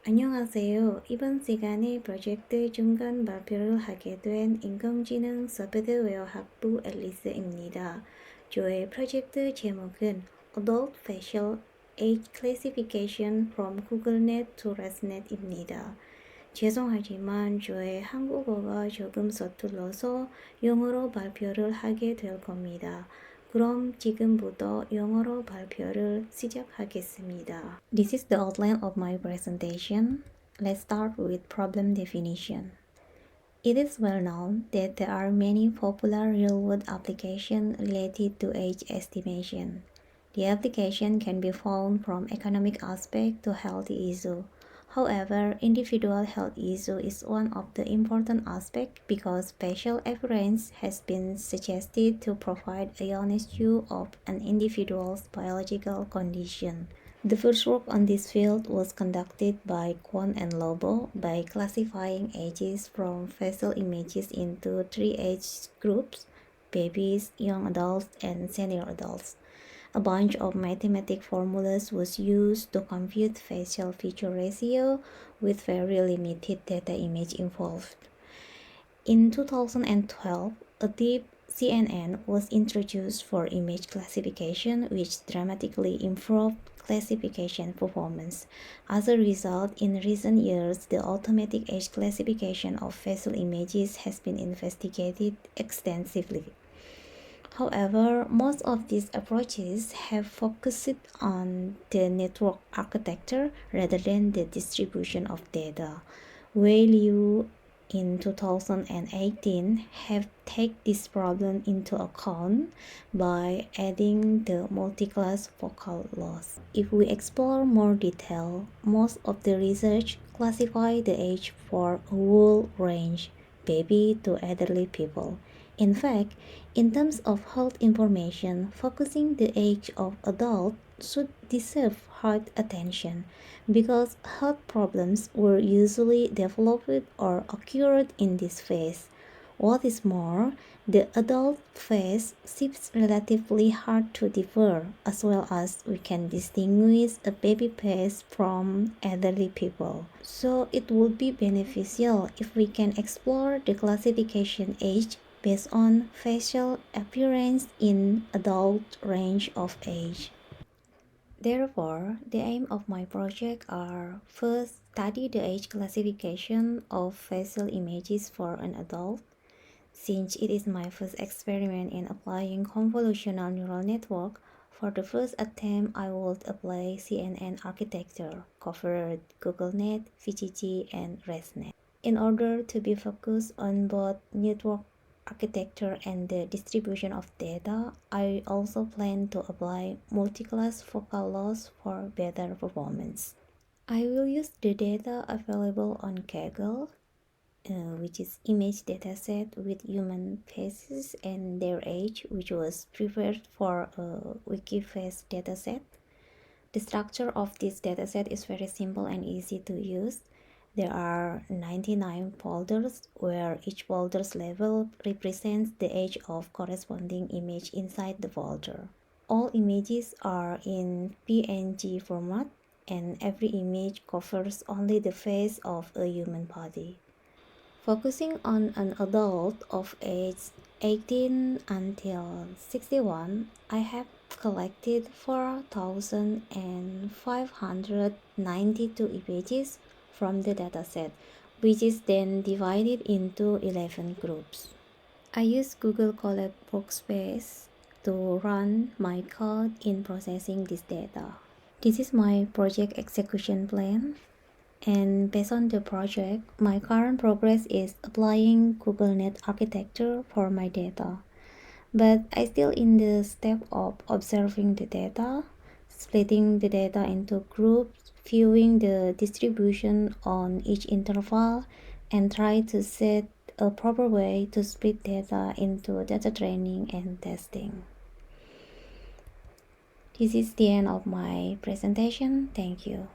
안녕하세요. 이번 시간에 프로젝트 중간 발표를 하게 된 인공지능 소프트웨어 학부 앨리스입니다. 저의 프로젝트 제목은 Adult Facial Age Classification from GoogleNet to ResNet입니다. 죄송하지만 저의 한국어가 조금 서툴러서 영어로 발표를 하게 될 겁니다. 그럼 지금부터 영어로 발표를 시작하겠습니다. This is the outline of my presentation. Let's start with problem definition. It is well known that there are many popular real-world applications related to age estimation. The application can be found from economic aspect to health issue. However, individual health issue is one of the important aspects because facial appearance has been suggested to provide a honest view of an individual's biological condition. The first work on this field was conducted by Kwon and Lobo by classifying ages from facial images into three age groups: babies, young adults, and senior adults. A bunch of mathematical formulas was used to compute facial feature ratio with very limited data image involved. In 2012, a deep CNN was introduced for image classification, which dramatically improved classification performance. As a result, in recent years, the automatic age classification of facial images has been investigated extensively. However, most of these approaches have focused on the network architecture rather than the distribution of data. Wei Liu in 2018 have taken this problem into account by adding the multi-class focal loss. If we explore more detail, most of the research classify the age for a whole range, baby to elderly people. In fact, in terms of health information, focusing the age of adults should deserve hard attention because health problems were usually developed or occurred in this phase. What is more, the adult phase seems relatively hard to differ, as well as we can distinguish a baby phase from elderly people. So it would be beneficial if we can explore the classification age based on facial appearance in adult range of age. Therefore, the aim of my project are first study the age classification of facial images for an adult. Since it is my first experiment in applying convolutional neural network, for the first attempt I would apply CNN architecture, covered GoogleNet, VGG, and ResNet. In order to be focused on both network architecture and the distribution of data, I also plan to apply multi-class focal loss for better performance. I will use the data available on Kaggle, which is image dataset with human faces and their age, which was prepared for a Wikiface dataset. The structure of this dataset is very simple and easy to use. There are 99 folders where each folder's level represents the age of corresponding image inside the folder. All images are in PNG format and every image covers only the face of a human body. Focusing on an adult of age 18 until 61, I have collected 4,592 images from the dataset, which is then divided into 11 groups. I use Google Colab Workspace to run my code in processing this data. This is my project execution plan. And based on the project, my current progress is applying GoogleNet architecture for my data. But I still in the step of observing the data, splitting the data into groups, viewing the distribution on each interval, and try to set a proper way to split data into data training and testing. This is the end of my presentation. Thank you.